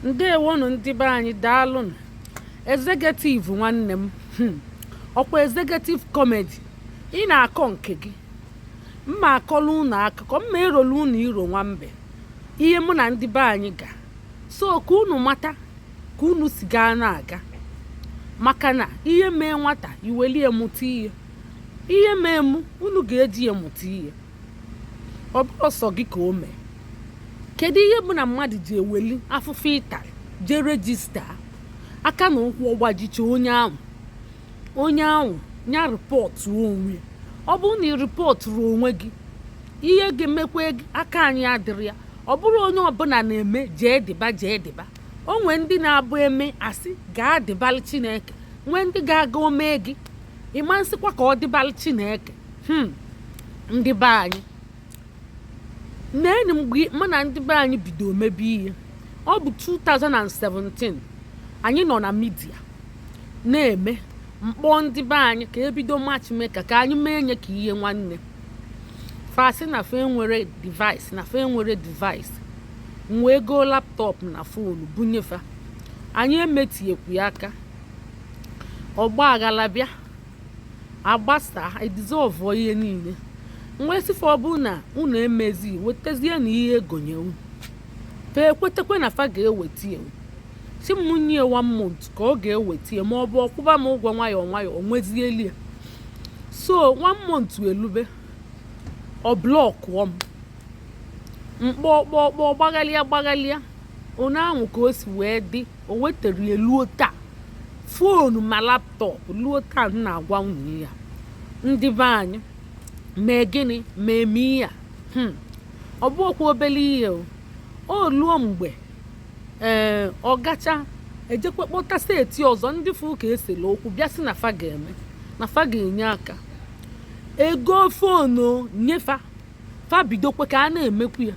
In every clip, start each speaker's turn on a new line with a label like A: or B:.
A: Ndewonu ndị be anyị daalụnụ. Ezegetive nwanne m, ọkwa Ezegetive Comedy ị na-akọ nke gị, mma akọla unu akụkọ, mma erolu unu iro nwambe ihe mụ na ndị be anyị ga so ka unu mata ka unu si gaa na-aga, maka na ihe mee nwata iwelie mụta ihe mee mụ unu ga-eji ya mụta ihe. Ọ bụrụ sọ gị ka o mee. Kedu ihe bụ na mmadụ ji eweli afụfụ ịtarị jee rejista aka na ụkwụ ọgbajicha onye ahụ nya rịpọtụ onwe. Ọ bụrụ na ị rịpọtụrụ onwe gị, ihe ga-emekwa gị aka anyị adịrị ya. Ọ bụrụ onye ọbụla na-eme jee dịba. O nwee ndị na-abụ eme asị gaa dịbalị Chineke, nwee ndị ga-aga omee gị ịma nsịkwa ka ọ dịbalị Chineke. Ndị be anyị neenị mgbe mụ na ndị be anyị bido mebe ihe, ọ bụ 2017 anyị nọ na midia na-eme mkpọ ndị be anyị ka ebido matchmaker ka anyị mee nye ka ihe nwanne fasi na fe nwere device wee go laptọpụ na fonu bunyefa. Anyị emetiekwu ya aka, ọgba aghara bịa agbasa edizọvụ ihe niile. Nwee sife ọ bụ na unu emezi wetazie na ihe egonye unu fa ekwetekwe na fa ga-eweta ya si m nye 1 month ka ọ ga-eweta ya, ma ọ bụ ọkwụba m ụgwọ nwayọọ onwezieli ya. So 1 month elube ọ blọkụọ m mkpọkpọ gbaghalịa onye ahụ ka o si wee dị. O wetara ya luo taa, fonu ma laptọpụ luo taa. M na-agwa unu ya ndị be anyị mee gịnị mee ihe ọ bụ okwu obele ihe o luo mgbe ọ gacha ejekwa kpọta steeti ọzọ ndị fụ ka esela okwu bịa sị na fa ga-eme na fa ga-enye aka ego fonu nyefa fa bidokwe ka a na-emekwu ya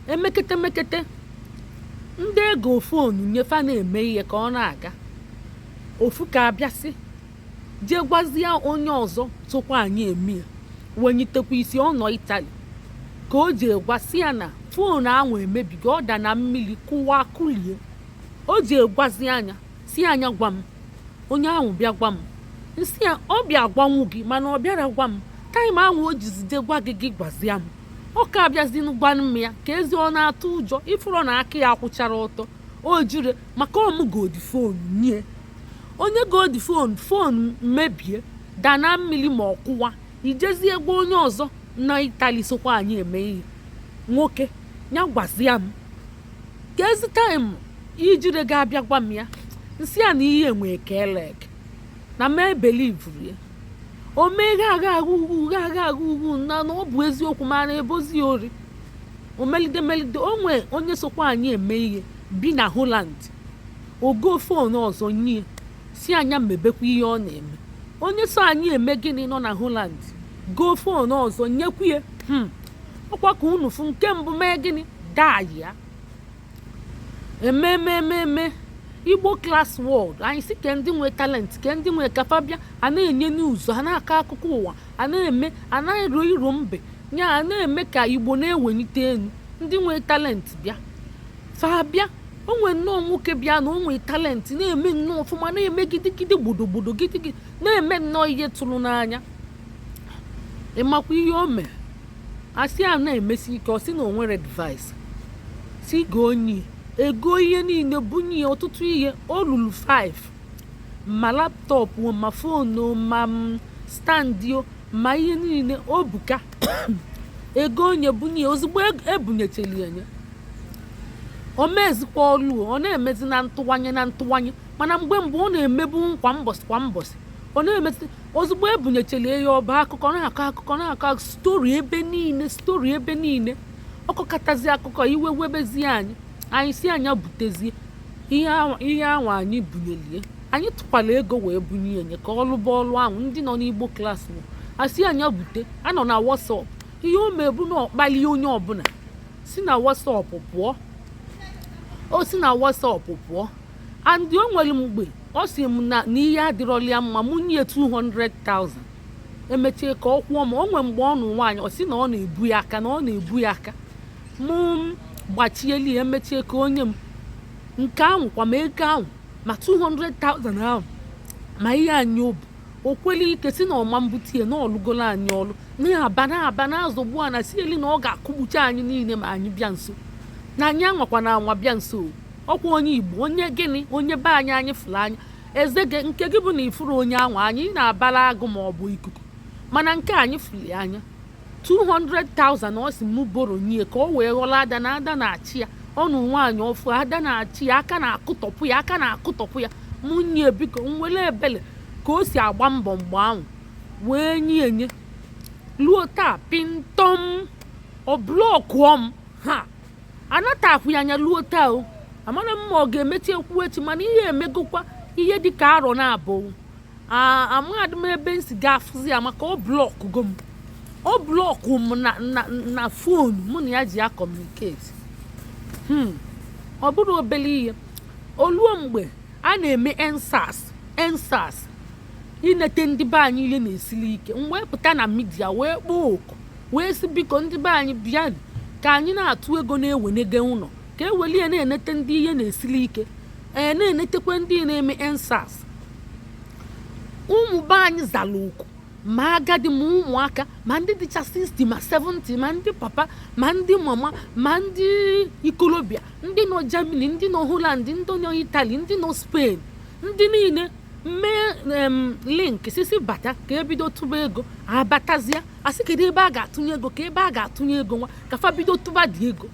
A: emekete ndị ego fonu nyefa na-eme ihe ka ọ na-aga. Ofu ka abịasị jee gwazie onye ọzọ tụkwa anyị eme ya wenyitekwa isi ọ nọ Itali ka o ji egwasi ya na fonu ahụ emebigo, ọ da na mmiri kụwa kụlie. O ji egwazi anya si anya gwa m, onye ahụ bịa gwa m nsị ya ọ bịa gwanwu gị mana ọ bịara gwa m taịm ahụ o jizide gwa gị gwazia m. Ọ ka abịazinu gwa m ya ka ezi ọ na-atụ ụjọ ifụrọ na aka ya akwụchara ọtọ o jire maka ọmụgodi fonu nye onye godi fonu mebie da na mmiri ma ọ kụwa ijezie gwa onye ọzọ na Itali sokwa anyị eme ihe. Nwoke ya gwazia m ka ezi taịm ijire ga-abịa gwa m ya nsị ya na ihe nwee ka eleg na mee belivuru ya o mee ga agha ugwu na ọ bụ eziokwu mana ebozi ori o melide. O nwee onye sokwa anyị eme ihe bi na Holland, ogo fonu ọzọ nye si anya mebekwa ihe ọ na-eme. Onye so anyị eme gịnị nọ na Holland go fonu ọzọ nyekwuye ọkwa ka unu fụ nke mbụ mee gịnị daa ya eme Igbo class world. Anyị si ke ndị nwe talent ke ndị nwe kafabịa a na-enye n'ụzọ ha na-akọ akụkọ ụwa a na-eme a na-ero iro mbe nya a na-eme ka Igbo na-ewenite elu. Ndị nwe talent bịa fa bịa o nwee nnọọ nwoke bịa na o nwee talent na-eme nnọọ ọfụma na-eme gidigidi gbodo gidigidi na-eme nnọọ ihe tụrụ n'anya. Ịmakwa ihe o mee asị a na-emesi ike ọ sị na o nwere device si ga onye ego ihe niile bunye ọtụtụ ihe o lulu 5 ma laptọpụ ma fonu ma standio ma ihe niile o buka ego onye bunye ozugbo ebunyecheli enye o mezikwa olu ọ na-emezi na ntụwanye mana mgbe ọ na-emebu kwa mbọsị ọ na-emezi ozugbo ebunyecheli ya ọba akụkọ na-akọ stori ebe niile ọkọkatazi akụkọ iwe webezi anyị si anya butezie ihe ahụ anyị bunyelie. Anyị tụkwala ego wee bunye enye ka ọ lụba ọlụ ahụ. Ndị nọ n'Igbo class bụ asị anya bute anọ na WhatsApp ihe o mebu na ọkpali onye ọbụla si na WhatsApp pụọ. O si na WhatsApp pụọ and o nwere mgbe ọ si m na ihe adịrọlia mma mụ nye 200,000 emechie ka ọ kwụọ m. O nwere mgbe ọ nụ nwaanyị ọ si na ọ na-ebu ya aka mụ gbachieli emechie ka onye m nke ahụ kwa ma ego ahụ ma 200,000 ahụ ma ihe anyị obu o kweli ike si na ọma mbutie na ọlụgolo anyị ọlụ na-aba na-azọgbu a na si eli na ọ ga-akụgbucha anyị niile ma anyị bịa nso na anyị anwakwa na anwa bịa nso ọkwa onye Igbo onye gịnị onye be anyị fụrụ anya ezege nke gị bụ na ifuru onye ahụ anyị na-abara agụ ma ọ bụ ikuku mana nke anyị fụrụ anya 200,000 ọ si mụ boro nye ka o wee ghọrọ ada na ada na-achị ya ọnụ nwaanyị ọfụ ada na-achị ya aka na-akụtọpụ ya mụnye biko nwere ebele ka o si agba mbọ mgbe ahụ wee nye luo taa pintọm ọ blọkụọ m ha anatakwụ ya anya luo taa o amara m ma ọ ga-emechi ekwu echi mana ihe emegokwa ihe dịka arọ na-abụ amadị m ebe nsi ga-afụzi ya maka ọ blọkụgo m ọ blọkụ m na fonu mụ na ya ji ya kọmuniketi ọ bụrụ obere ihe oluo mgbe a na-eme ensas inete ndị be anyị ihe na-esili ike m wee pụta na midia wee kpọọ oku wee sị biko ndị be anyị bịanụ ka anyị na-atụ ego na-ewenege ụlọ ka ewelie na-enete ndị ihe na-esili ike na-enetekwa ndị na-eme ensas ụmụ be anyị zara oku ma agadi ma ụmụaka ma ndị dịcha 60 ma 70 ma ndị papa ma ndị mama ma ndị ikolobịa ndị nọ Germany ndị nọ Holland ndị nọ Italy ndị nọ Spain ndị niile mee link sisi bata ka ebido tụba ego abatazia asị kedu ebe a ga-atụnye ego ka ebe a ga-atụnye ego nwa ka fa bido tụba dị ego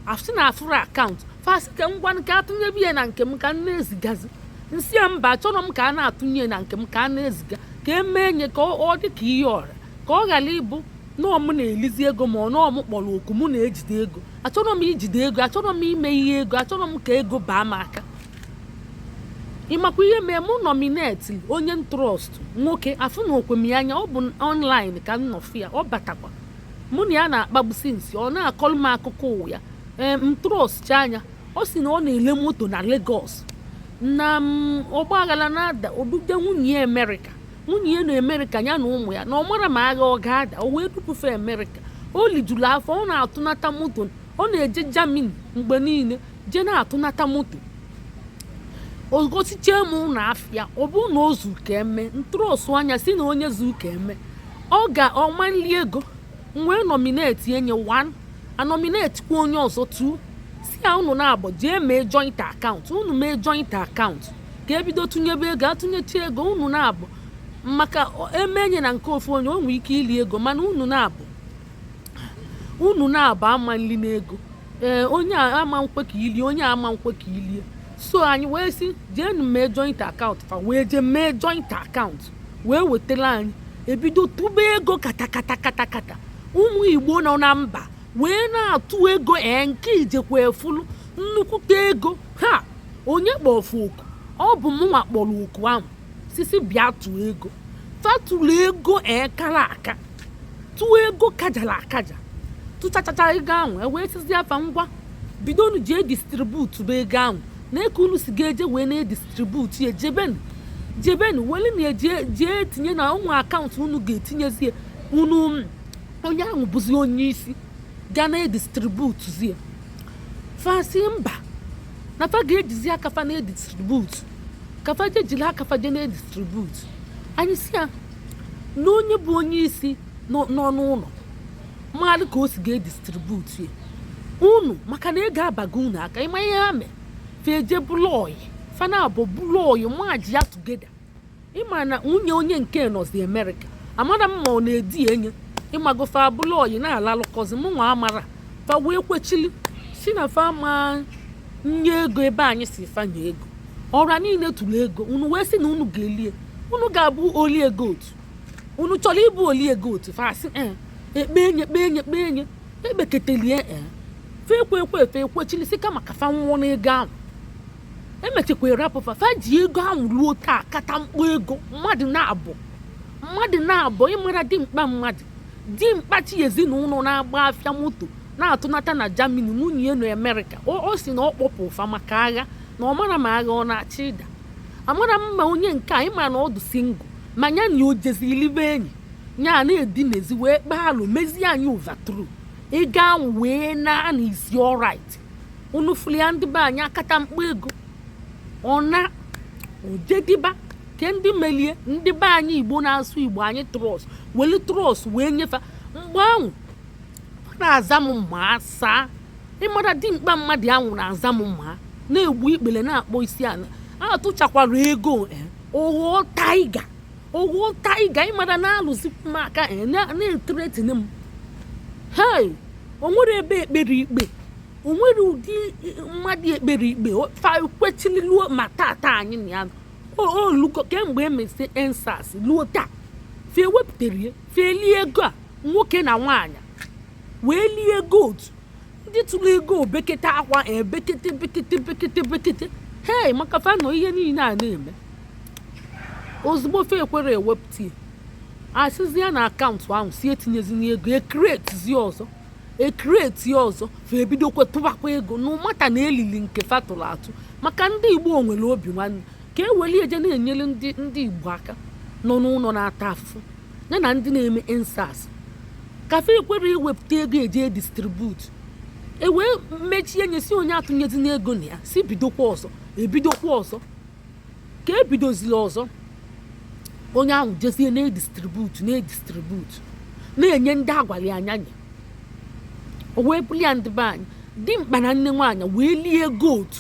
A: asị na afụrụ akaụntụ fasị ka ngwa ka atụnye biya na nke m ka m na-ezigazi nsị ya mba achọrọ m ka a na-atụnye na nke m ka a na-eziga ka emee nye ka ọ dị ka ihe ọra ka ọ ghara ịbụ nọọ m na-elizi ego ma ọ nọọ m kpọrọ oku m na-ejide ego achọrọ m ijide ego achọrọ m ime ihe ego achọrọ m ka ego baa m aka ịmakwa ihe mee mụ nomineti onye trọst nwoke afụ na okwe m ya anya ọ bụ ọnlaịn ka m nọfụ ya ọ batakwa mụ na ya na-akpagbusi nsị ọ na-akọrọ m akụkọ ụwa ya m trọst anya ọ sị na ọ na-ele moto na Lagos na ọgbaghara na-ada odide nwunye ya Amerịka nwunye ya na Amerịka ya na ụmụ ya na ọ mara ma agha ọ ga-ada o wee dupufe Amerịka o lijuru afọ ọ na-atụnata moto ọ na-eje Germany mgbe niile je na-atụnata moto ogosiche m na afịa ọ bụ na o zu ka eme ntụrụsụ anya si na onye zu ka eme ọ ga-ọmanli ego wee nomineti enye 1 anomineti kwa onye ọzọ 2 si ya unu na-abọ jee mee joint akaụntụ unu mee joint akaụntụ ka ebido tụnyebe ego atụnyechi ego unu na-abụ maka emenye na nke ofu onye o nwere ike ili ego mana unu na-abụ ama nli n'ego onye ama nkwe ka ilie onye ama nkwe ka ilie so anyị wee sị jee mee joint akaụntụ fa wee jee mee joint akaụntụ wee wetara anyị ebido tụba ego kata ụmụ Igbo nọ na mba wee na-atụ ego nke ijekwa efulu nnukwute ego ha onye kpọfụ oku ọ bụ mụnwa kpọrọ oku ahụ sisi bịa tụọ ego fatụrụ ego kara aka tụọ ego kajara akaja tụchachacha ego ahụ wee sizi afa ngwa bidonu jee distributu bụ ego ahụ na-eke unu si ga-eje wee na-edistributu ya jebenu wele na jee tinye na ụmụ akaụntụ unu ga-etinyezie unu onye ahụ bụzi onye isi ga na-edistributuzie fasi mba na fa ga-ejizi aka fa na-edistributu kafa je jiri aka fa je na-edistributu anyị si ya na onye bụ onye isi nọ n'ụlọ mmadụ ka o si ga-edistributu ya unu maka na ego abago unu aka ịma ihe ha mee feje bụlọyi fana abụ bụlọyi maji ya tugeda ịma na nwunye onye nke nọzi Amerịka amara m ma ọ na-edi enye ịmagofe abụlọyi na-alalụkọzi m nwa amara fa wee kwechili si na fa ma nye ego ebe anyị si fanye ego ọra niile tụrụ ego unu wee sị na unu ga-elie unu ga-abụ olie goat unu chọrọ ịbụ olie goat fasị ekpenye ekpeketelie fe ekwechili si kama ka fa nwụọ n'ego ahụ emechekwa rapụfa fa ji ego ahụ ruo taa kata mkpọ ego mmadụ na-abụ ịmara dimkpa mmadụ dimkpachi ezinụlọ na-agba afịa moto na-atụnata na Germany nwunye ya na Amerịka o si na ọ kpọpụ ụfa maka agha na ọ mara ma agha ọ na-achị ịda amara mma onye nke a ịma na ọdụ single ma ya na o jezilibe enyi ya na-edinezi wee kpaa alụ mezie anyị overthrow ego ahụ wee na isi alright unu fụrụ ya ndị be anyị akata mkpa ego ọna ojediba ke ndị melie ndị be anyị Igbo na-asụ Igbo anyị trọst weli trọst wee nyefe mgbe ahụ na-aza m mma asaa ịmara dimkpa mmadụ ahụ na-aza m mma na-egbu ikpere na-akpọ isi ala atụchakwara ego ogho taiga ịmara na-alụzikwu m aka na-eteretini m hei onwere ebe ekpere ikpe onwere ụdị mmadụ ekpere ikpe kwechililuo ma tata anyị na ya olugo kemgbe emesi ensas luo taa fee wepụtara fee lie ego a nwoke na nwaanyị wee lie goat ndị tụrụ ego bekete akwa bekete hei maka fa nọ ihe niile a na-eme ozugbo fe ekwere ewepụta asịzi ya na akaụntụ ahụ si etinyezi n'ego ekreti ọzọ fa ebidokwe tụbakwa ego n'ụmata na elili nke fa tụrụ atụ maka ndị Igbo nwere obi nwanne ka eweli eje na-enyere ndị Igbo aka nọ n'ụlọ na-ata afụfụ ya na ndị na-eme ensas kafe ekwere iwepụta ego eje distribute ewee mechie nyesi onye atụnyezi n'ego na ya si ebidokwa ọzọ ka ebidozili ọzọ onye ahụ jezie na-edistributu na-enye ndị agwali anyanya o wee bulia ndị be anyị dimkpa na nne nwaanyị wee lie goat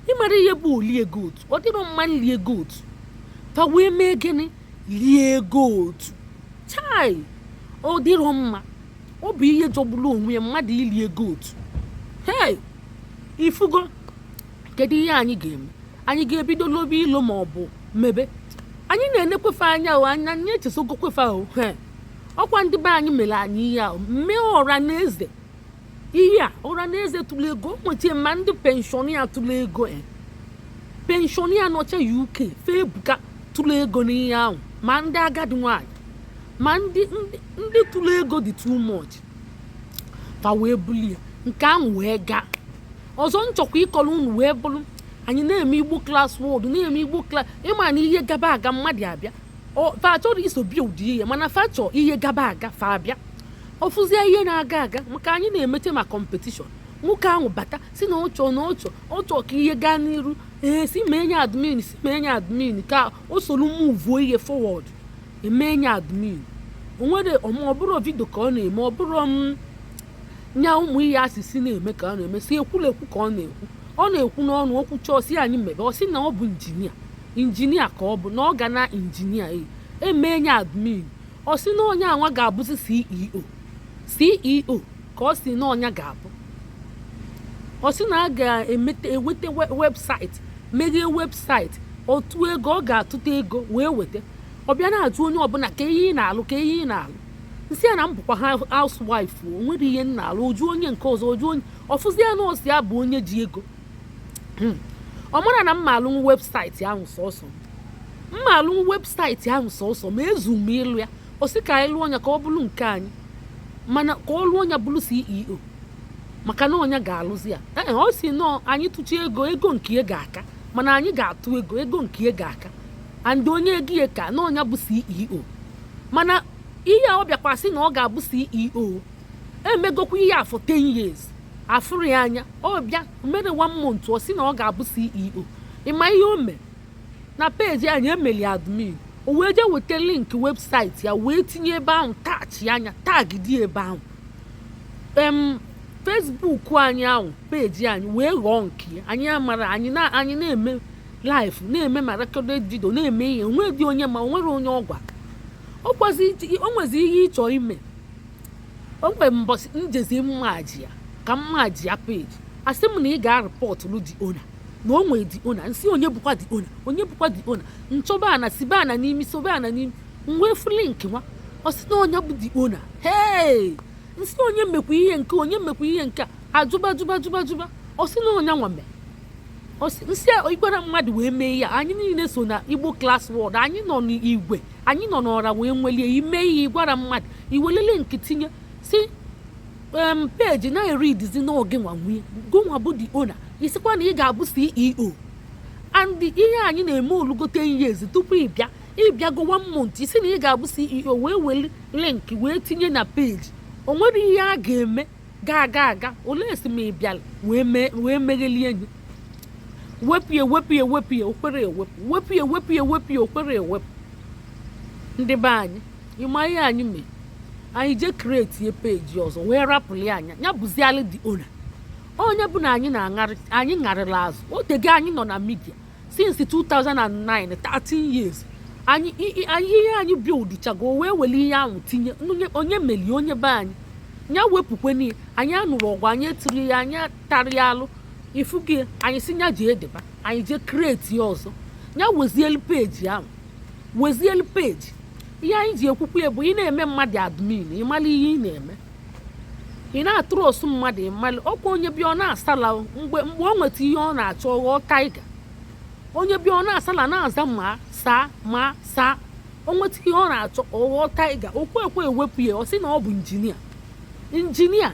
A: ịmara ihe bụ olie goat ọ dịrọ mma lie goat fa wee mee gịnị lie goat chai ọ dịrọ mma ọ bụ ihe jọgburu onwe ya mmadụ ilie goat hei ifugo kedu ihe anyị ga-eme anyị ga-ebido lobe ilo ma ọ bụ mebe anyị na-enekwefe anya anya anyị echesogokwefe ahụ ọkwa ndị be anyị mere anyị ihe ahụ mee ọra na eze tụrụ ego nweta ma ndị penshọnia tụrụ ego penshọnia nọcha UK fee ebuka tụrụ ego n'ihe ahụ ma ndị agadi nwaanyị ma ndị tụrụ ego dị too much fa wee bulie nke ahụ wee gaa ọzọ nchọkwa ịkọrọ unu wee bụrụ anyị na-eme Igbo class word na-eme Igbo class ịma na ihe gaba aga mmadụ abịa fa chọrọ iso bịa ụdị ihe mana fa chọọ ihe gaba aga fa abịa ọfụzie ihe na-aga aga maka anyị na-emete ma competition nwoke ahụ bata si na ọchọ ka ihe gaa n'iru si mee nye admin ka o soro muvuo ihe forward eme nye admin onwere ọ bụrụ vidio ka ọ na-eme ọ bụrụ nya ụmụ ihe asịsị na-eme ka ọ na-eme si ekwulekwu ka ọ na-ekwu n'ọnụ okwu chọọ si anyị mebe ọ sị na ọ bụ injinia ka ọ bụ na ọ ga na injinia eme nye admin ọ sị na onye anwa ga-abụzi CEO ka ọ sị na ọnya ga-abụ ọ sị na a ga-eweta webụsaịtị meghee webụsaịtị otu ego ọ ga-atụta ego wee weta ọ bịa na-ajụ onye ọbụla ka ihe ị na-alụ nsị ya na m bụkwa housewife o nwere ihe m na-alụ oju onye nke ọzọ oju onye ọfụzi ya na ọsị ya bụ onye ji ego ọ mara na mma alụ webụsaịtị ahụ sọsọ ma ezu m ịlụ ya ọ sị ka anyị lụọ ya ka ọ bụrụ nke anyị mana ka ọ lụọ ya bụrụ CEO maka na ọnya ga-alụzi ya ọ sị nọ anyị tụchi ego nke ya ga-aka mana anyị ga-atụ ego nke ya ga-aka and onye ego ya ka na ọnya bụ CEO mana ihe ọ bịakwa sị na ọ ga-abụ CEO emegokwa ihe afọ 10 years afụrụ ya anya ọ bịa mere 1 month ọ sị na ọ ga-abụ CEO ịma ihe o mere na peji anyị emeli admin o wee jee weta link webụsaịtị ya wee tinye ebe ahụ tachi anya tagidi ebe ahụ Facebook anyị ahụ peji anyị wee ghọọ nke anyị amara anyị na-eme live na-eme ma recorded video na-eme ihe onwedị onye ma onwere onye ọgwa o nwezi ihe ịchọ ime o nwere mbọsị njezi mmaji ya ka mmaji ya peji asị m na ị ga-arịpọtụrụ dị ona na o nwere dị ona nsị onye bụkwa dị ona nchọba ana sibe ana n'imi sobe ana n'imi nwee flink nwa ọ sị na onye bụ dị ona hei nsị onye mekwa ihe nke ajụba ọ sị na onye nwame nsị ikwara mmadụ wee mee ya anyị niile so na Igbo class word anyị nọ n'igwe anyị nọ n'ọra wee nwelie ime ihe gwara mmadụ iwelele nke tinye si peji na-eridizi n'oge nwanwe gonwa bụ dị ona isikwa na ị ga-abụ CEO and ihe anyị na-eme olugote years tupu ịbịa go 1 month isi na ị ga-abụ CEO wee weli link wee tinye na peji o nwere ihe a ga-eme ga ole esi m ịbịala wee meghelie enyi wepụ okwere ewepụ okwere ewepụ. Ndị be anyị ịma ihe anyị mee, anyị je kreetie peji ọzọ wee rapụli anya ya bụzialụ dị ona onye bụ na anyị ṅarịla azụ. Otego anyị nọ na midia since 2009 13 years ihe anyị bildchago wee were ihe ahụ tinye onye meli onye be anyị ya wepụkwe n'ihe anyị anụrụ ọgwụ anyị etiri ya anyị tarị alụ ifugi anyị si nya ji edeba anyị je kreetie ọzọ ya wezielu peji ahụ wezielu peji. Ihe anyị ji ekwukwu ya bụ ị na-eme mmadụ admin ịmala ihe ị na-eme, ị na-atụrụ osu mmadụ ịmali ọkwa onye bịa ọ na-asala mgbe o nweta ihe ọ na-achọ ghọọ taiga. Onye bịa ọ na-asala na-aza ma saa o nweta ihe ọ na-achọ ọghọọ taiga. Okwe ewepụ ya ọ sị na ọ bụ injinia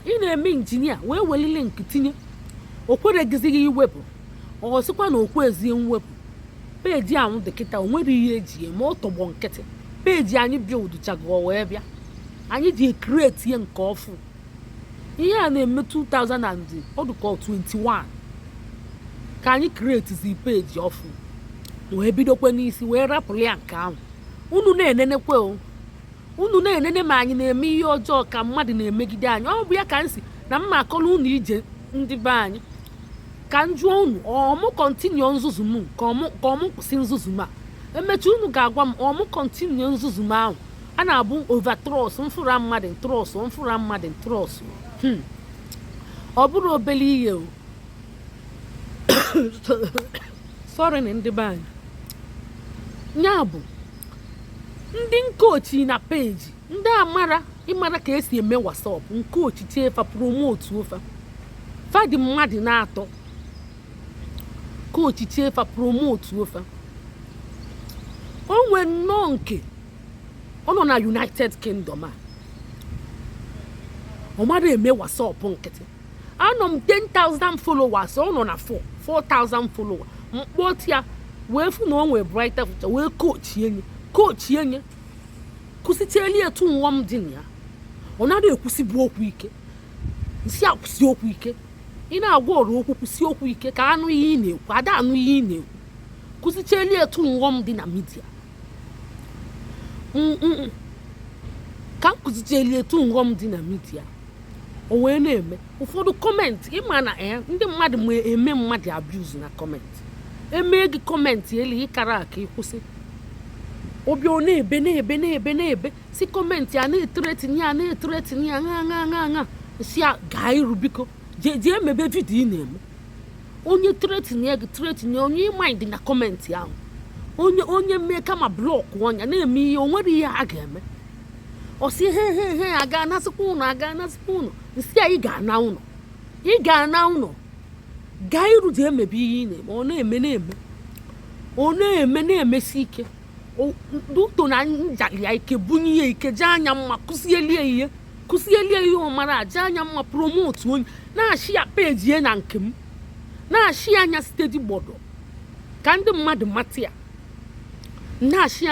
A: ị na-eme injinia wee welile nke tinye okweregizighị iwepụ ọ sịkwa na okwezie mwepụ. Peji ahụ dị kịta o nwere ihe eji eme ọ tọgbọ nkịtị. Peji anyị bildchago wee bịa anyị ji kreeti ihe nke ọfụ. Ihe a na-eme 2021 ka anyị kreetizi peji ọfụ wee bidokwe n'isi wee rapụrụ ya nke ahụ. Unu na-enenekwe unu na-enene ma anyị na-eme ihe ọjọọ ka mmadụ na-emegide anyị. Ọ bụ ya ka nsi na mma akọrọ unu ije ndị be anyị ka m jụọ unu ọmụ kọntinio nzuzu m ka ọmụ kwụsị nzuzu m a emechi unu ga-agwa m ọmụ kọntinio nzuzu m ahụ. A na-abụ overtrust mfụra mmadụ trọs ọ bụrụ obele ihe o sorry na ndị be anyị ya bụ ndị nkochi na peji ndị ịmara ka esi eme wasapụ nkochi chefa promotu ofa fadị mmadụ na-atọ kochi chefa promotu ofa. O nwee nnọọ nke ọ nọ na United Kingdom a ọ mara eme wasapụ nkịtị. Anọ m 10,000 followers ọ nọ na 4,000 followers mkpọtụ ya wee fụ na o nwee brighter future wee kochie nye kwụsịcheli etu nwa m dị na ya ọ nara ekwusibu okwu ike nsi akwụsị okwu ike. Ị na-agwa ọrụ okwu kwụsị okwu ike ka anụ ihe ị na-ekwu ada anụ ihe ị na-ekwu kwụsịcheli etu nwa m dị na midia ka m kwụsịcheli etu nwa m dị na midia o wee na-eme ụfọdụ kọmentị ịma na ndị mmadụ ma eme mmadụ abuse na kọmentị eme gị kọmentị eli ịkara aka ịkwụsị obi ọ na-ebe si kọmentị a na-eteretin ya ṅa si ya gaa iru biko jee emebe vidio ị na-eme. Onye tretin ya gị tretin ya onye ịmind na kọmentị ahụ onye mee kama blọkụ ọnya na-eme ihe o nwere ihe a ga-eme ọ si he aga anasịkwa ụnọ nsị a ị ga-ana ụnọ gaa iru jee emebe ihe ị na-eme ọ na-emesi ike duto na njali ya ike bunye ya ike jee anya mma kụsielie ihe ọ mara aja anya mma promotu onye na-achị ya peji ya na nke m na-achị anya steady gbọdọ ka ndị mmadụ mata ya na-achị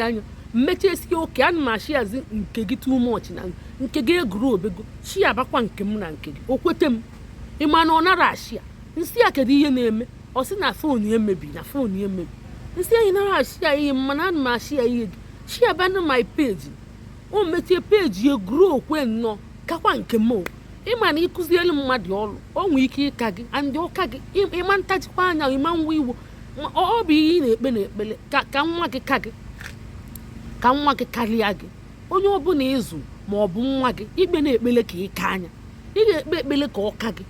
A: anya mmechiesie oke ana m achị yazi nke gị too much na nke gị eguru obego chi ya bakwa nke m na nke gị o kwete m ịma na ọ nara achị ya nsị ya kedu ihe na-eme ọ sị na fon ya emebi nsị anyị nara achị ya ihe mana ana m achị ya ihe gị chi ya bana my page o mechie peji ya guru okwe nnọọ kakwa nke m ịma na ịkụzielu mmadụ ọrụ o nwee ike ịka gị andị ụka gị ịma ntajikwa anya ịma nwa iwu ọ bụ ihe ị na-ekpe n'ekpele ka nwa gị ka gị ka nwa gị karịa gị. Onye ọbụla ịzụ ma ọ bụ nwa gị ikpe na-ekpele ka ịka anya ị ga-ekpe ekpele ka ọ ka gị.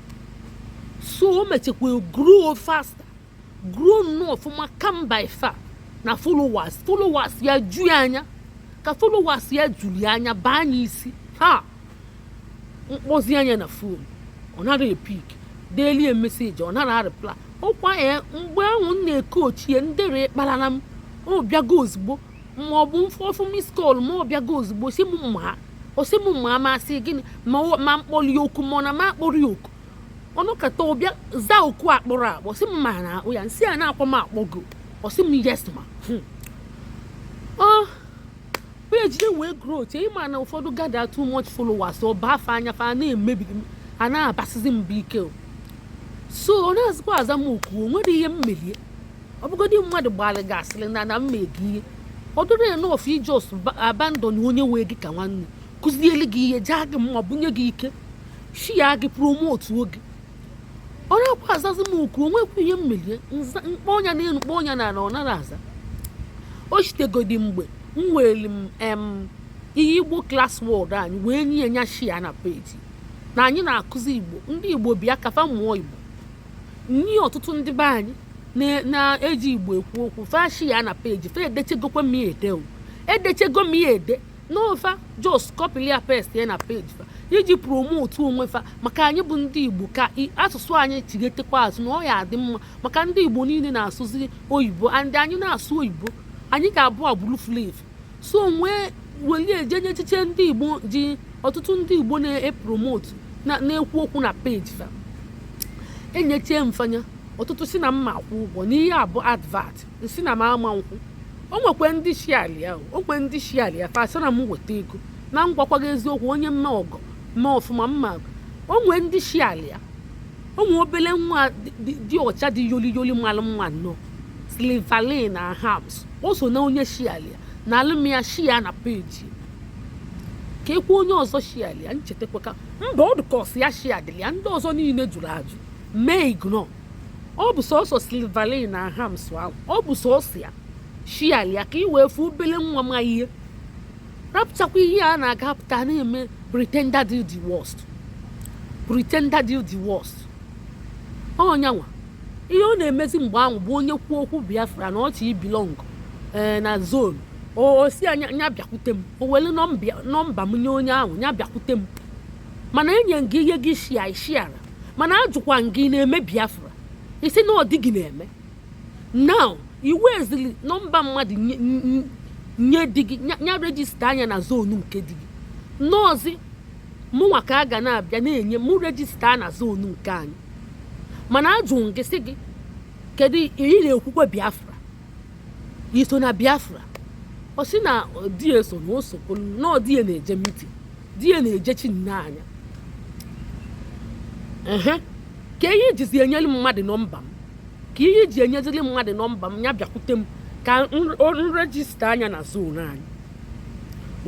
A: So o mechekwa grow faster grow nnọọ ọfụma come by far na followers ya ju ya anya ka followers ya juli anya baa anya isi ha mkpọzi anya na fon ọ nara epik daily message ọ nara reply ọkwa ya mgbe ahụ m na-eke ochie ndere kparara m ọ bịago ozugbo ma ọ bụ mfọfụ miss call ma ọ bịago ozugbo si m mma amasị gịnị ma mkpọli okwu ma ọ na ma akpọrọ oku ọnụkata ọbịa za okwu akpọrọ akpọ si m ma na akpọ ya nsị a na-akpọ m akpọgo ọ sị m yes ma page dey wey grow che ịma na ụfọdụ gather too much followers ọ baa fa anya fa na-emebi a na-abasịzi mba ike so ọ na-azịkwa aza m okwu nwere ihe mmelie ọ bụgodị mmadụ gbalị gasịrị na mmegi ihe ọ dịrị enough ijos abandon onye wee gị ka nwanne kụzieli gị ihe jaa gị mma bunye gị ike shia gị promote oge ọ na-akwa azazi m okwu onwekwa ihe mmelie mkpọ ọnya na enu kpọ ọnya na ọ nara aza o chitegodi mgbe m were m ihe Igbo class word anyị wee nye nya shia na page na anyị na-akụzi Igbo ndị Igbo bịa kafa mmụọ Igbo nye ọtụtụ ndị be anyị na-eji Igbo ekwu okwu fa shia na page fa edechegokwa m ede edechego m ede n'ofa just copy ya paste na page fa iji promote onwe fa maka anyị bụ ndị Igbo ka asụsụ anyị chigetekwa azụ na ọ ya adị mma maka ndị Igbo niile na-asụzi oyibo and anyị na-asụ oyibo anyị ga-abụ agbụrụ flav so nwee weli ejenye echiche ndị Igbo ji ọtụtụ ndị Igbo na-epromote na-ekwu okwu na page fa enyechie mfanya ọtụtụ si na mma akwụ ụgwọ n'ihe abụ advert si na m ama nkwụ o nwekwe ndị shialia okwe ndị shialia fa asị na m weta ego na ngwakwaga eziokwu onye mma ọgọ ma ọfụma mma o nwee ndị shialia o nwee obele nwa dị ọcha dị yoli malụ mma nnọọ Slivalin na Hams o so na onye shialia na alụmya shia na peji ka ekwu onye ọzọ shialia nchetakwa ka mba ọ dụkọs ya shia dịrị ya ndị ọzọ niile jụrụ ajụ mee ignore ọ bụ sọsọ Slivalin na Hams ahụ ọ bụ sọsọ ya shialia ka i wee fụ obele nwa ma ihe rapụchakwa ihe a na-agapụta na-eme pretender do the worst ọnyanwa ihe ọ na-emezi mgbe ahụ bụ onye kwuo okwu Biafra na ọchị ibilong na zone osi anya bịakwute m o were nọmba m nye onye ahụ nya bịakwute m mana enye gị ihe gị shiara mana ajụkwa gị na-eme Biafra isi na ọ dị gị na-eme now iwu ezili nọmba mmadụ nye di gị nya rejista anya na zonu nke di gị nọọzi mụnwa ka a ga na-abịa na-enye mụ rejista na zonu nke anyị mana ajụ gị sị gị kedu ị na-ekwukwe Biafra iso na Biafra ọ sị na di eso na osokolu na ọ di na-eje mitin di na-eje chinne anya ka ihe jizi enyere mmadụ nọmba m ka ihe ji enyezili mmadụ nọmba m ya bịakwute m ka nrejista anya na zonu anyị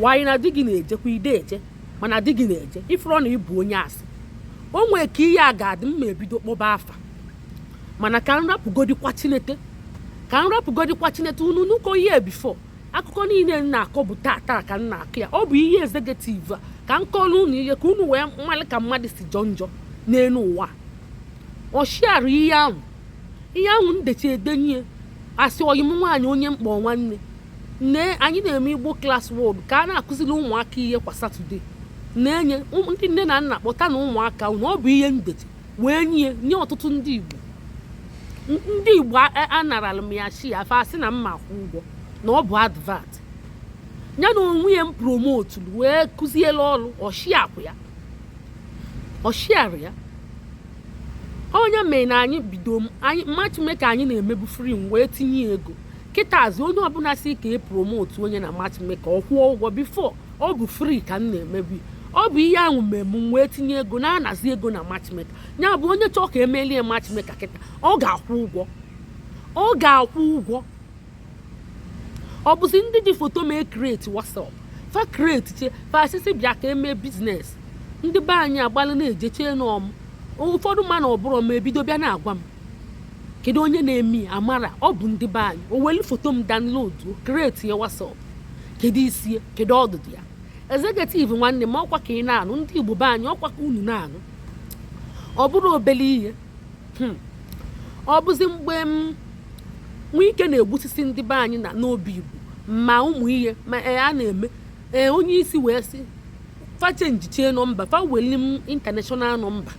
A: wanyị na di gị na-ejekwa ide eje mana di gị na-eje ifuru na ịbụ onye asị o nwee ka ihe a ga-adị mma ebido kpọba afa mana ka nrapụgodikwa Chineke unu nuko ihe bifo akụkọ niile na-akọ bụ taa ka m na-akụ ya ọ bụ ihe Ezegetive a ka m kọọrọ unu ihe ka unu wee mmalị ka mmadụ si njọ n'elu ụwa ọ shiara ihe ahụ ndechi edenye asị oyi m nwaanyị onye mkpọ nwanne nne anyị na-eme Igbo class word ka a na-akụziri ụmụaka ihe kwa Satọde na-enye ndị nne na nna kpọta na ụmụaka unu ọ bụ ihe ndechi wee nye ọtụtụ ndị Igbo anarala m ya shi afa asị na mma akwụ ụgwọ na ọ bụ advert ya na onwe ya m promote wee kụziela ọrụ ọshiara ya onye mee na anyị bido matchmaker anyị na-emebu free wee tinye ego kịtazi onye ọbụla si ka e promote onye na matchmaker ọ kwụọ ụgwọ before ọ bụ free ka m na-emebu ọ bụ ihe ahụ mmemme m wee tinye ego na-anazi ego na matchmaker ya bụ onye chọọ ka emelie matchmaker kịta ọ ga-akwụ ụgwọ ọ bụzi ndị ji foto mee create WhatsApp fa create che fa asịsị bịa ka emee biznes ndị be anyị agbalị na-ejeche n'ọmụ ụfọdụ mana ọ bụrụ ma ebido bịa na-agwa m kedu onye na-eme amara ọ bụ ndị be anyị o weli foto m download create ya WhatsApp kedu isi kedu ọdụdụ ya Ezegetive nwanne m ọkwa ka ị na-anụ ndị Igbo be anyị ọkwa ka unu na-anụ ọ bụrụ obele ihe ọ bụzi mgbe nwa ike na-egbusisi ndị be anyị na n'obi Igbo ma ụmụ ihe ma a na-eme onye isi wee sị fa chenjichie nọmba fa weli m international nọmba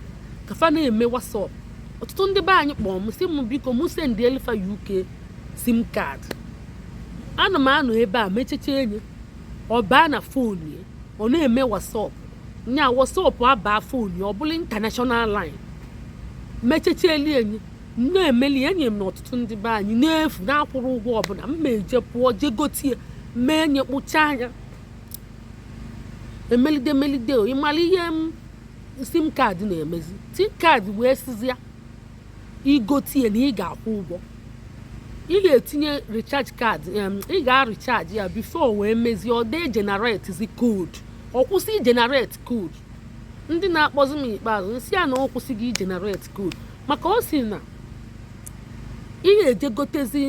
A: ka fa na-eme WhatsApp ọtụtụ ndị be anyị kpọọ m sị m biko m send elifa UK sim card ana m anọ ebe a mecheche enye ọ baa na fon ya ọ na-eme WhatsApp nya WhatsApp abaa fon ya ọ bụla international line mecheche eli enye na-emeli enye m na ọtụtụ ndị be anyị n'efu na-akwụrụ ụgwọ ọbụla m ma eje pụọ je gotie mee nye kpụcha anya emelide o ịmara ihe sim card na-emezi sim card wee sizia igotie na ị ga-akwụ ụgwọ ị ga-etinye recharge card ị ga-recharge ya before wee mezie ọ dee generate zi code ọ kwụsị generate code ndị na-akpọzi m ikpeazụ nsị ya na ọ kwụsịghị generate code maka ọ si na ị ga-eje gotezi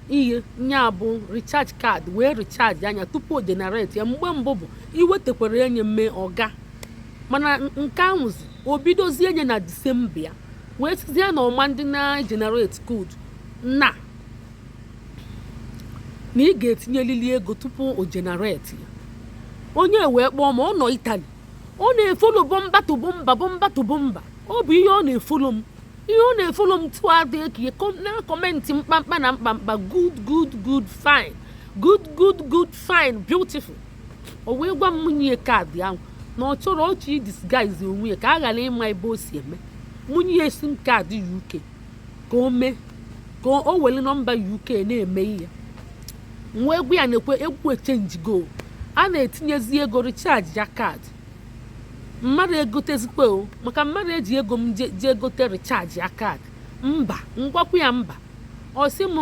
A: ihe nya bụ recharge card wee recharge anya tupu o generate ya mgbe mbụ bụ iwetakwara enye mme ọga mana nke ahụzi o bidozie enye na Disemba ya wee sizie na ọma ndị na-generate code na ị ga-etinyelili ego tupu o generate ya onye wee kpọọ ma ọ nọ Italy ọ na-efolo bomba to bomba ọ bụ ihe ọ na-efolo m tụọ adị ekie na kọmentị mkpamkpa na mkpamkpa good fine good fine beautiful o wee gwa m nwunye kaadị ahụ na ọ chọrọ ọchị disguise onwe ya ka a ghara ịma ebe o si eme nwunye sim kaadị UK ka o were nọmba UK na-eme ihe wee gwa ya na-ekwe egwu echenji go a na-etinyezi ego recharge ya kaadị mmadụ egotezikwa o maka mmadụ eji ego m je egote recharge ya kaadị mba ngwakwu ya mba ọ sị m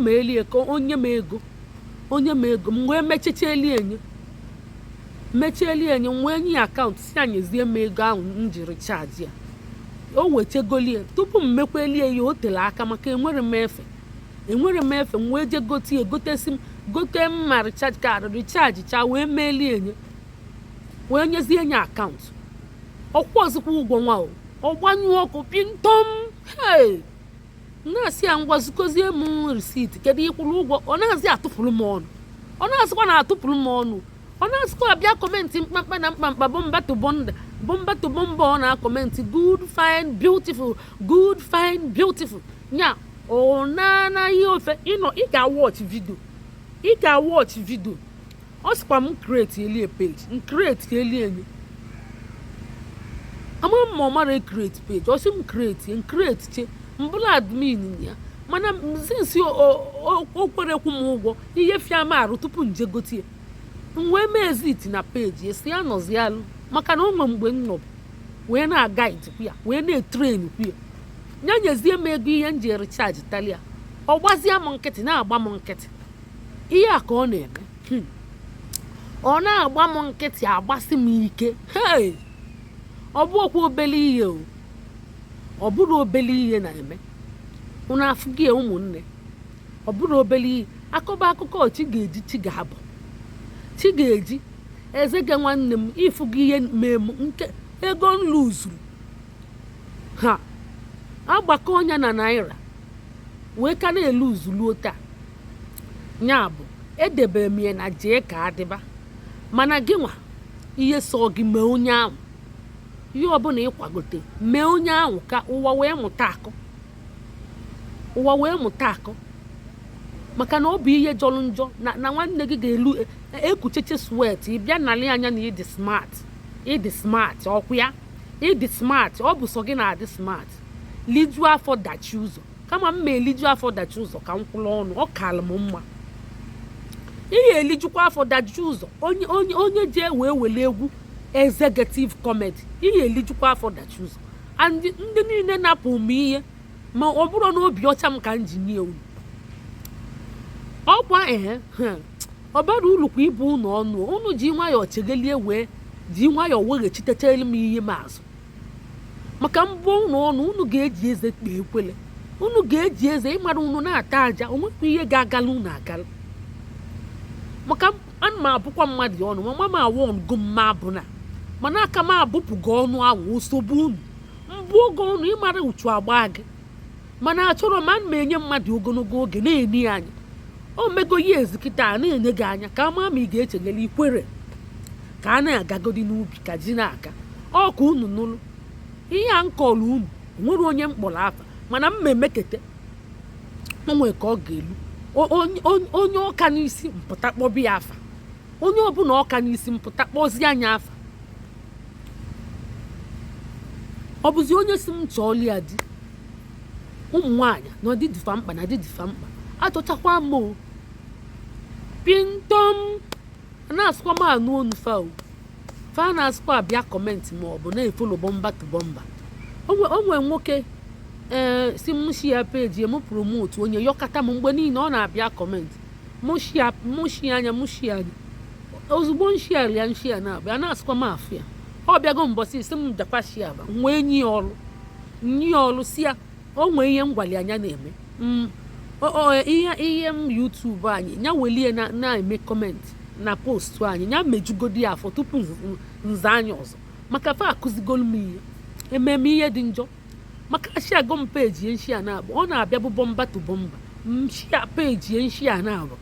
A: meelie ka onye m ego m wee mechielie enye m wee nye ya akaụntụ si anyezie m ego ahụ m ji recharge ya o wechegolie tupu m mekwelie ya o tere aka maka enwere m efe m wee je gote mma recharge card recharge cha wee meelie enye wee nyezie enye akaụntụ ọkwa ozikwa ụgwọ nwa o ọ gbanyụọ ọkụ pintom na-asị ya ngwa zikozie m risiti kedu ịkwụrụ ụgwọ ọ na-azị atụpụrụ m ọnụ ọ na-asịkwa na atụpụrụ m ọnụ ọ na-asịkwa abịa kọmentị mkpamkpa na mkpamkpa bomba to bomba ọ na-akọmentị good fine beautiful nya ọ na ihe ofe ị ga-awọch vidio ọ sịkwa m create elie page create elie enye ama m ọ mara create page ọ sị m create che mbụla admin ya mana sinsi o kwerekwu m ụgwọ ihe fịa m arụ tupu nje gotie m wee mee exit na page esi ya nọzi alụ maka na onwe mgbe m nọbụ wee na-agaid kwa ya wee na-etrain kwa ya nyezie m ego ihe m ji recharge talia ọ gbazie m nkịtị na-agba m nkịtị ihe a ka ọ na-eme ọ na-agba m nkịtị agbasi m ike ọ bụ okwu obele ihe o ọ bụrụ obele ihe na-eme unu afụghị ụmụnne ọ bụrụ obele ihe akọba akụkọ chi ga-eji ezege nwanne m ịfụghị ihe mee m nke ego m luzuru ha agbakọ ọnya na naira wee ka na-eluzuluo taa nya bụ edebere m ya na jee ka adịba mana gị nwa ihe sọ gị mee onye ahụ ihe ọbụla ịkwagote mee onye ahụ ka ụwa wee mụta akọ maka na ọ bụ ihe jọrọ njọ na nwanne gị ga-elu ekucheche swet ị bịa nalị anya na ịdị smart ọkwa ya ịdị smart ọ bụ sọ gị na-adị smart liju afọ dachi ụzọ kama m ma eliju afọ dachi ụzọ ka m kwụrụ ọnụ ọ kalụ m mma ihe elijukwa afọ dachi ụzọ onye ji wee were egwu Ezegetive Comedy ihe elijukwa afọ dachi ụzọ ndị niile napụ m ihe ma ọ bụrụ na obi ọcha m ka m ji nye unu ọkwa ọ bara uru kwa ibu unu ọnụ unu ji nwayọọ chegelie wee ji nwayọọ weghachitechere m ihe m azụ maka mbụ unu ọnụ unu ga-eji eze kpee ekwele unu ga-eji eze ịmara unu na-ata aja onwekwa ihe ga-agala unu agala maka ana m abụkwa mmadụ ọnụ ma m awụ ọnụgo mma abụna mana aka m abụpụgo ọnụ ahụ osogbu unu mbụ oge ọnụ ịmara uchu agba gị mana achọrọ m ana m enye mmadụ ogologo oge na-eni anya o mego ya ezikịta a na-enye gị anya ka ama ma ị ga-echegele ikwere ka a na-agagodi n'ubi ka ji na-aga ọ ka unu nụrụ ihe a nkọlụ unu nwere onye mkpọrọ afa mana m emekete onwe ka ọ ga-elu onye ọka n'isi mpụta kpọbi ya afa onye ọbụla ọka n'isi mpụta kpọzie anya afa ọ bụzi onye si m chọọli ya di ụmụ nwaanyị na ọdịdịfa mkpa achọchakwa m o pintom na-asụkwa m anụ onu fa o fa na-asịkwa abịa kọmentị ma ọ bụ na-efolo bọmba to bọmba. O nwere nwoke si m shia peji m promote onye yọkata m mgbe niile ọ na-abịa kọmentị mụ shia anya ozugbo nshia ya nshia na-abịa na-asịkwa m afụ ya ọ bịago mbọsị isi m jakwa shia ba nwee nyi ọlụ si ya o nwee ihe ngwali anya na-eme ihe m YouTube anyị nya welie na-eme kọmentị na postu anyị nya mejugodi ya afọ tupu nza anya ọzọ maka fa akụzigolu m ihe ememe ihe dị njọ maka shia gom peji nshia na-abụ ọ na-abịa bụ bọmba to bọmba nshia peji nshia na-abụ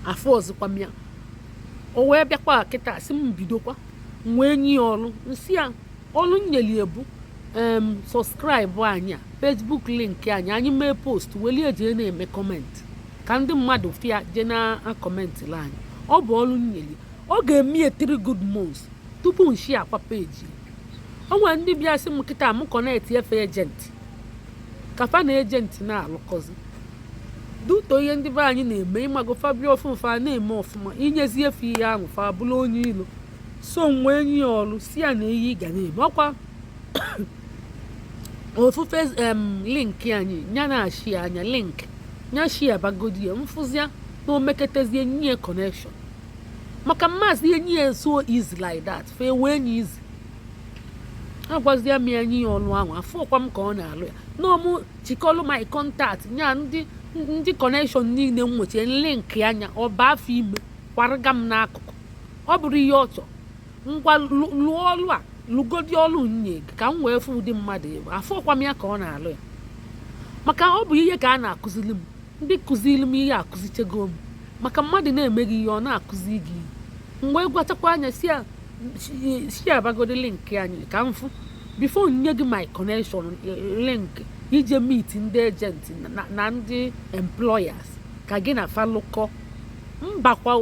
A: afọ ọzọkwa m ya o wee bịakwa kịta si m bidokwa nwee nyi ọlụ nsị ya ọlụ nyeli ebu sọskraịbụ anyị a Facebook link anyị mee post welie jee na-eme kọmentị ka ndị mmadụ fịa jee na kọmentịla anyị ọ bụ ọlụ nyeli ọ ga-eme 3 good months tupu nshi akwa peji o nwere ndị bịa sị m kịta m kọnetị efe ejenti kafa na ejenti na-alụkọzi duto ihe ndị be anyị na-eme ịmago fabio ọfụma na-eme ọfụma inyezi efe ihe ahụ fa bụrụ onye ilo so nwee enyi ya ọlụ si ya na ihe ị ga na-eme ọkwa ofufe link anyị nya na-ashi anya link nya shi abagodi ya mfụzia na omeketezie nye connection maka mmasị ihe nye so easy like that fe wee nye easy agwazie m ya nye ya ọlụ ahụ afọkwa m ka ọ na-alụ ya n'ọmụ chikọlụ my contact nya ndị connection niile m nwechie link anya ọba afọ ime kwarịga m n'akụkụ ọ bụrụ ihe ọ chọrọ ngwa lụọ ọlụ a lụgodi ọlụ nye ka m wee fụ ụdị mmadụ ebe afọkwa m ya ka ọ na-alụ ya maka ọ bụ ihe ka a na-akụzili m ndị kụzili m ihe akụzichego m maka mmadụ na-emeghị ihe ọ na-akụzi gị mgbe gwachakwa anya si abagodi link anyị ka m fụ before nye gị my connection link ije meet ndị ejenti na ndị employers ka gị na falụkọ mbakwa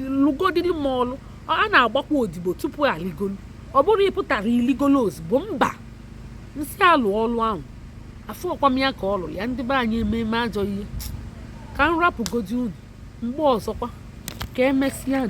A: lụgodili m ọlụ a na-agbakwa odibo tupu aligolu ọ bụrụ ịpụtara iligolo ozugbo mba nsị alụ ọlụ ahụ afọkwa m ya ka ọ lụrụ ya ndị be anyị ememe ajọ ihe ka m rapụgodi unu mgbe ọzọkwa ka emesịa